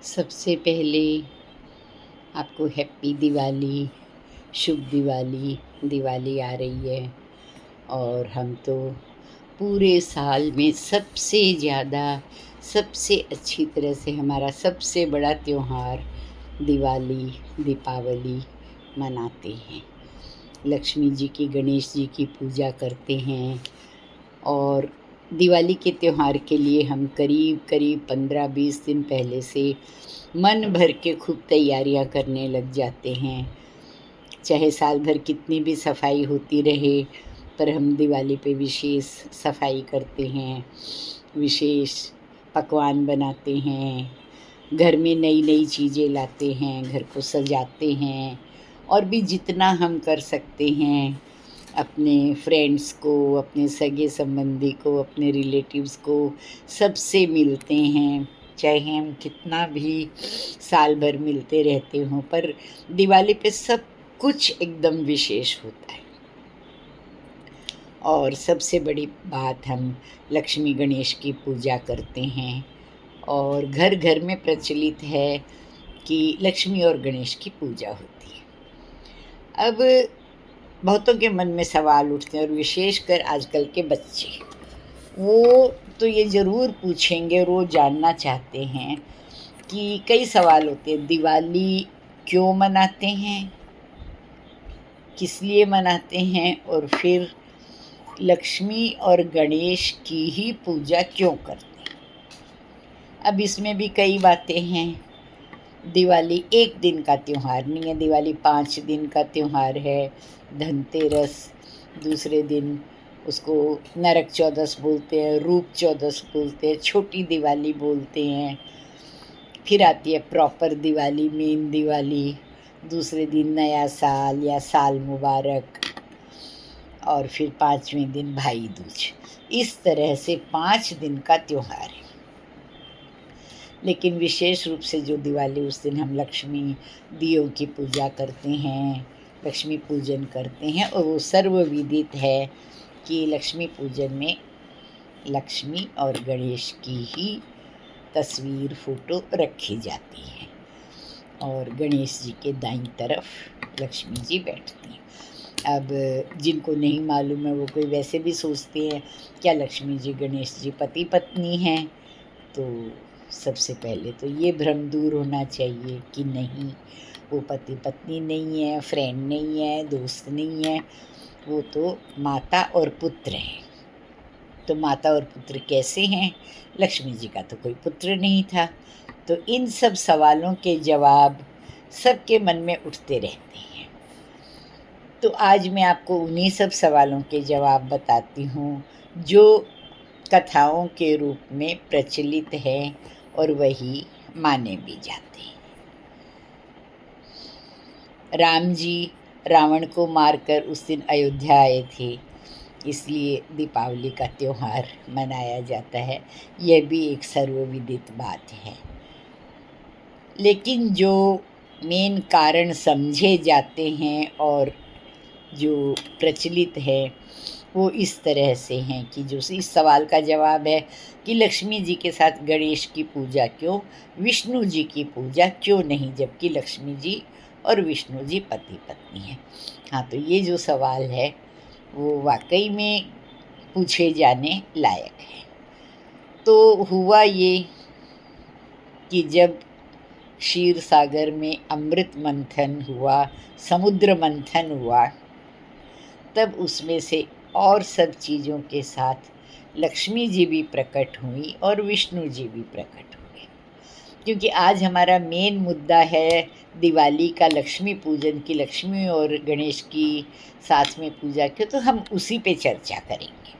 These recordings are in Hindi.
सबसे पहले आपको हैप्पी दिवाली, शुभ दिवाली। दिवाली आ रही है और हम तो पूरे साल में सबसे ज़्यादा, सबसे अच्छी तरह से हमारा सबसे बड़ा त्योहार दिवाली, दीपावली मनाते हैं। लक्ष्मी जी की, गणेश जी की पूजा करते हैं और दिवाली के त्योहार के लिए हम करीब करीब 15-20 दिन पहले से मन भर के खूब तैयारियां करने लग जाते हैं। चाहे साल भर कितनी भी सफाई होती रहे, पर हम दिवाली पे विशेष सफाई करते हैं, विशेष पकवान बनाते हैं, घर में नई नई चीज़ें लाते हैं, घर को सजाते हैं और भी जितना हम कर सकते हैं अपने फ्रेंड्स को, अपने सगे संबंधी को, अपने रिलेटिव्स को सबसे मिलते हैं। चाहे हम कितना भी साल भर मिलते रहते हों, पर दिवाली पे सब कुछ एकदम विशेष होता है। और सबसे बड़ी बात, हम लक्ष्मी गणेश की पूजा करते हैं और घर घर में प्रचलित है कि लक्ष्मी और गणेश की पूजा होती है। अब बहुतों के मन में सवाल उठते हैं और विशेषकर आजकल के बच्चे, वो तो ये ज़रूर पूछेंगे और वो जानना चाहते हैं कि कई सवाल होते हैं, दिवाली क्यों मनाते हैं, किस लिए मनाते हैं और फिर लक्ष्मी और गणेश की ही पूजा क्यों करते हैं। अब इसमें भी कई बातें हैं। दिवाली एक दिन का त्यौहार नहीं है, दिवाली 5 दिन का त्यौहार है। धनतेरस दूसरे दिन, उसको नरक चौदस बोलते हैं, रूप चौदस बोलते हैं, छोटी दिवाली बोलते हैं। फिर आती है प्रॉपर दिवाली, मेन दिवाली, दूसरे दिन नया साल या साल मुबारक, और फिर 5वें दिन भाई दूज। इस तरह से 5 दिन का त्यौहार है। लेकिन विशेष रूप से जो दिवाली, उस दिन हम लक्ष्मी दियों की पूजा करते हैं, लक्ष्मी पूजन करते हैं और वो सर्वविदित है कि लक्ष्मी पूजन में लक्ष्मी और गणेश की ही तस्वीर, फ़ोटो रखी जाती है और गणेश जी के दाईं तरफ लक्ष्मी जी बैठती हैं। अब जिनको नहीं मालूम है, वो कोई वैसे भी सोचते हैं क्या लक्ष्मी जी गणेश जी पति पत्नी हैं, तो सबसे पहले तो ये भ्रम दूर होना चाहिए कि नहीं, वो पति पत्नी नहीं है, फ्रेंड नहीं है, दोस्त नहीं है, वो तो माता और पुत्र हैं। तो माता और पुत्र कैसे हैं? लक्ष्मी जी का तो कोई पुत्र नहीं था। तो इन सब सवालों के जवाब सबके मन में उठते रहते हैं। तो आज मैं आपको उन्हीं सब सवालों के जवाब बताती हूँ जो कथाओं के रूप में प्रचलित है और वही माने भी जाते हैं। राम जी रावण को मारकर उस दिन अयोध्या आए थे, इसलिए दीपावली का त्यौहार मनाया जाता है। यह भी एक सर्वविदित बात है। लेकिन जो मेन कारण समझे जाते हैं और जो प्रचलित है, वो इस तरह से हैं कि जो इस सवाल का जवाब है कि लक्ष्मी जी के साथ गणेश की पूजा क्यों, विष्णु जी की पूजा क्यों नहीं, जबकि लक्ष्मी जी और विष्णु जी पति पत्नी हैं। हाँ, तो ये जो सवाल है वो वाकई में पूछे जाने लायक है। तो हुआ ये कि जब क्षीर सागर में अमृत मंथन हुआ, समुद्र मंथन हुआ, तब उसमें से और सब चीज़ों के साथ लक्ष्मी जी भी प्रकट हुई और विष्णु जी भी प्रकट हुए। क्योंकि आज हमारा मेन मुद्दा है दिवाली का, लक्ष्मी पूजन की, लक्ष्मी और गणेश की साथ में पूजा की, तो हम उसी पे चर्चा करेंगे।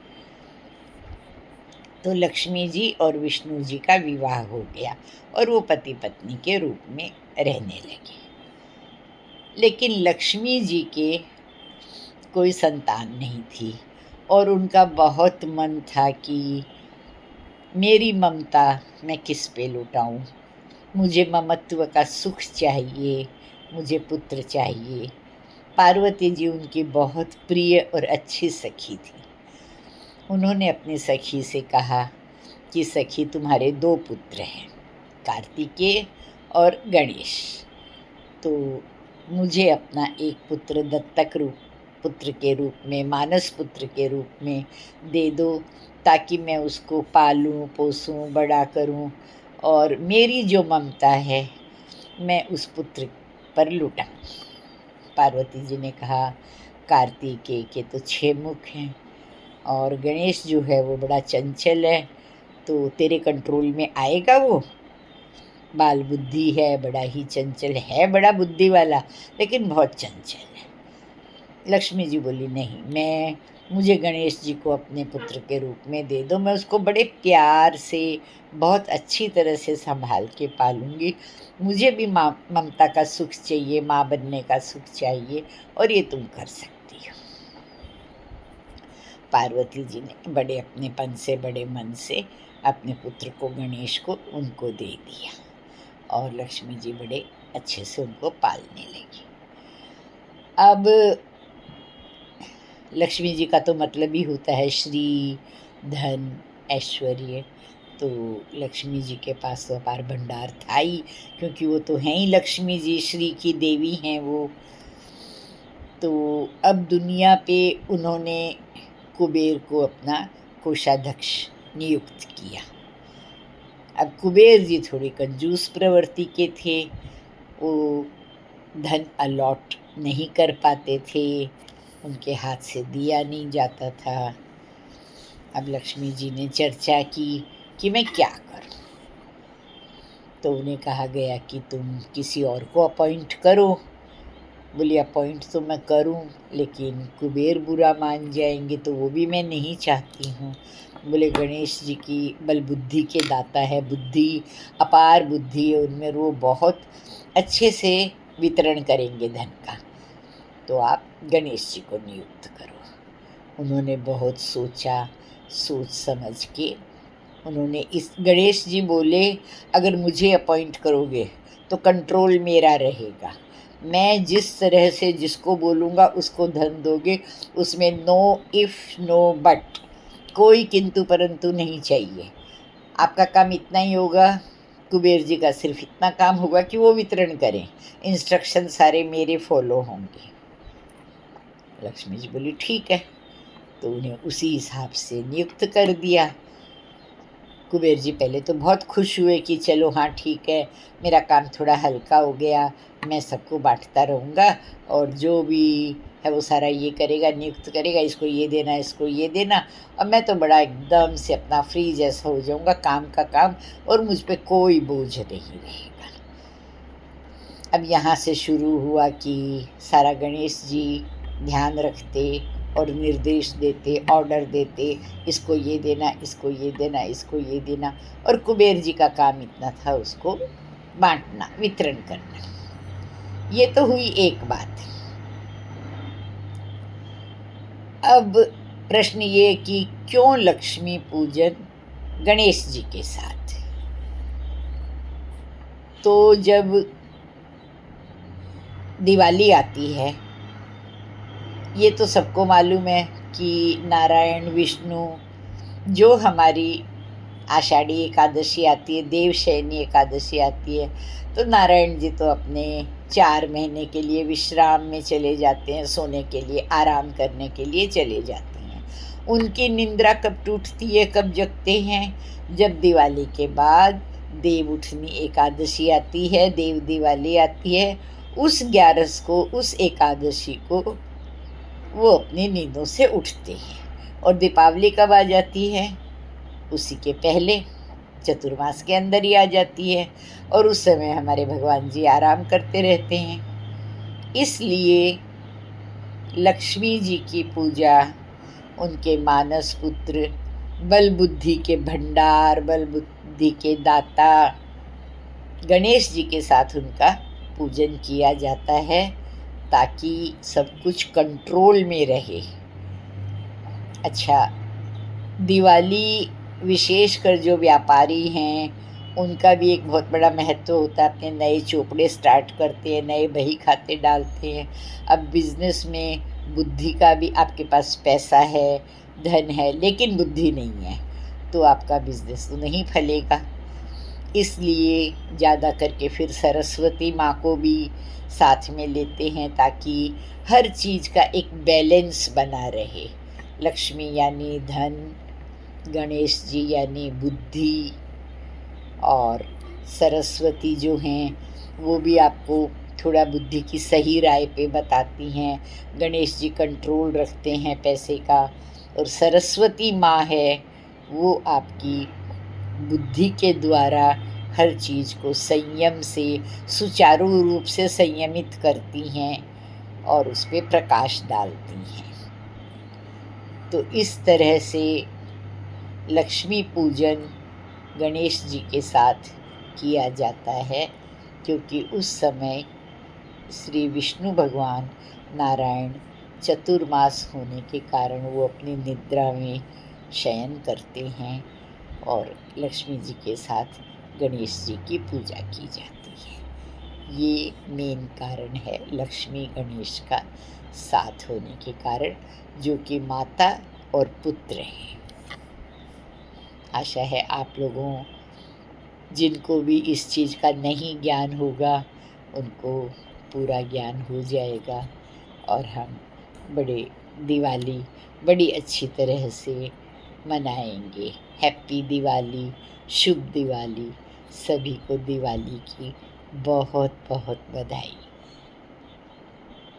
तो लक्ष्मी जी और विष्णु जी का विवाह हो गया और वो पति पत्नी के रूप में रहने लगे। लेकिन लक्ष्मी जी के कोई संतान नहीं थी और उनका बहुत मन था कि मेरी ममता मैं किस पे लुटाऊं, मुझे ममत्व का सुख चाहिए, मुझे पुत्र चाहिए। पार्वती जी उनकी बहुत प्रिय और अच्छी सखी थी। उन्होंने अपनी सखी से कहा कि सखी, तुम्हारे 2 पुत्र हैं, कार्तिकेय और गणेश। तो मुझे अपना एक पुत्र दत्तक रूप पुत्र के रूप में, मानस पुत्र के रूप में दे दो, ताकि मैं उसको पालूं, पोसूं, बड़ा करूं और मेरी जो ममता है मैं उस पुत्र पर लुटाऊं। पार्वती जी ने कहा, कार्तिकेय के तो 6 मुख हैं और गणेश जो है वो बड़ा चंचल है, तो तेरे कंट्रोल में आएगा वो? बाल बुद्धि है, बड़ा ही चंचल है, बड़ा बुद्धि वाला, लेकिन बहुत चंचल है। लक्ष्मी जी बोली, नहीं, मुझे गणेश जी को अपने पुत्र के रूप में दे दो, मैं उसको बड़े प्यार से, बहुत अच्छी तरह से संभाल के पालूंगी। मुझे भी माँ ममता का सुख चाहिए, माँ बनने का सुख चाहिए, और ये तुम कर सकती हो। पार्वती जी ने बड़े अपनेपन से, बड़े मन से अपने पुत्र को, गणेश को, उनको दे दिया और लक्ष्मी जी बड़े अच्छे से उनको पालने लगी। अब लक्ष्मी जी का तो मतलब ही होता है श्री, धन, ऐश्वर्य। तो लक्ष्मी जी के पास तो अपार भंडार था ही, क्योंकि वो तो हैं ही लक्ष्मी जी, श्री की देवी हैं वो। तो अब दुनिया पे उन्होंने कुबेर को अपना कोषाध्यक्ष नियुक्त किया। अब कुबेर जी थोड़े कंजूस प्रवृत्ति के थे, वो धन अलॉट नहीं कर पाते थे, उनके हाथ से दिया नहीं जाता था। अब लक्ष्मी जी ने चर्चा की कि मैं क्या करूं। तो उन्हें कहा गया कि तुम किसी और को अपॉइंट करो। बोली, अपॉइंट तो मैं करूं, लेकिन कुबेर बुरा मान जाएंगे, तो वो भी मैं नहीं चाहती हूँ। बोले, गणेश जी की बल बुद्धि के दाता है, बुद्धि, अपार बुद्धि है उनमें, वो बहुत अच्छे से वितरण करेंगे धन का, तो आप गणेश जी को नियुक्त करो। उन्होंने बहुत सोचा, सोच समझ के उन्होंने इस गणेश जी बोले, अगर मुझे अपॉइंट करोगे तो कंट्रोल मेरा रहेगा, मैं जिस तरह से जिसको बोलूँगा उसको धन दोगे, उसमें नो इफ़ नो बट, कोई किंतु परंतु नहीं चाहिए। आपका काम इतना ही होगा, कुबेर जी का सिर्फ इतना काम होगा कि वो वितरण करें, इंस्ट्रक्शन सारे मेरे फॉलो होंगे। लक्ष्मी जी बोली, ठीक है। तो उन्हें उसी हिसाब से नियुक्त कर दिया। कुबेर जी पहले तो बहुत खुश हुए कि चलो हाँ ठीक है, मेरा काम थोड़ा हल्का हो गया, मैं सबको बांटता रहूँगा और जो भी है वो सारा ये करेगा, नियुक्त करेगा, इसको ये देना, इसको ये देना, और मैं तो बड़ा एकदम से अपना फ्री जैसा हो जाऊँगा, काम का काम, और मुझ पे कोई बोझ नहीं रहेगा। अब यहाँ से शुरू हुआ कि सारा गणेश जी ध्यान रखते और निर्देश देते, ऑर्डर देते, इसको ये देना, इसको ये देना, इसको ये देना, और कुबेर जी का काम इतना था उसको बांटना, वितरण करना। ये तो हुई एक बात। अब प्रश्न ये कि क्यों लक्ष्मी पूजन गणेश जी के साथ? तो जब दिवाली आती है, ये तो सबको मालूम है कि नारायण, विष्णु, जो हमारी आषाढ़ी एकादशी आती है, देवशयनी एकादशी आती है, तो नारायण जी तो अपने 4 महीने के लिए विश्राम में चले जाते हैं, सोने के लिए, आराम करने के लिए चले जाते हैं। उनकी निंद्रा कब टूटती है, कब जगते हैं? जब दिवाली के बाद देव उठनी एकादशी आती है, देव दिवाली आती है, उस 11 को, उस एकादशी को वो अपनी नींदों से उठते हैं। और दीपावली कब आ जाती है? उसी के पहले, चतुर्मास के अंदर ही आ जाती है, और उस समय हमारे भगवान जी आराम करते रहते हैं। इसलिए लक्ष्मी जी की पूजा, उनके मानस पुत्र, बल बुद्धि के भंडार, बल बुद्धि के दाता गणेश जी के साथ उनका पूजन किया जाता है, ताकि सब कुछ कंट्रोल में रहे। अच्छा, दिवाली विशेषकर जो व्यापारी हैं उनका भी एक बहुत बड़ा महत्व होता है। अपने नए चोपड़े स्टार्ट करते हैं, नए बही खाते डालते हैं। अब बिज़नेस में बुद्धि का भी, आपके पास पैसा है, धन है, लेकिन बुद्धि नहीं है, तो आपका बिज़नेस तो नहीं फलेगा। इसलिए ज़्यादा करके फिर सरस्वती माँ को भी साथ में लेते हैं ताकि हर चीज़ का एक बैलेंस बना रहे। लक्ष्मी यानी धन, गणेश जी यानी बुद्धि, और सरस्वती जो हैं वो भी आपको थोड़ा बुद्धि की सही राय पे बताती हैं। गणेश जी कंट्रोल रखते हैं पैसे का, और सरस्वती माँ है वो आपकी बुद्धि के द्वारा हर चीज़ को संयम से, सुचारू रूप से संयमित करती हैं और उस पे प्रकाश डालती हैं। तो इस तरह से लक्ष्मी पूजन गणेश जी के साथ किया जाता है, क्योंकि उस समय श्री विष्णु भगवान नारायण चतुर्मास होने के कारण वो अपनी निद्रा में शयन करते हैं और लक्ष्मी जी के साथ गणेश जी की पूजा की जाती है। ये मेन कारण है लक्ष्मी गणेश का साथ होने के कारण, जो कि माता और पुत्र हैं। आशा है आप लोगों जिनको भी इस चीज़ का नहीं ज्ञान होगा उनको पूरा ज्ञान हो जाएगा, और हम दिवाली बड़ी अच्छी तरह से मनाएंगे। हैप्पी दिवाली, शुभ दिवाली। सभी को दिवाली की बहुत बहुत बधाई।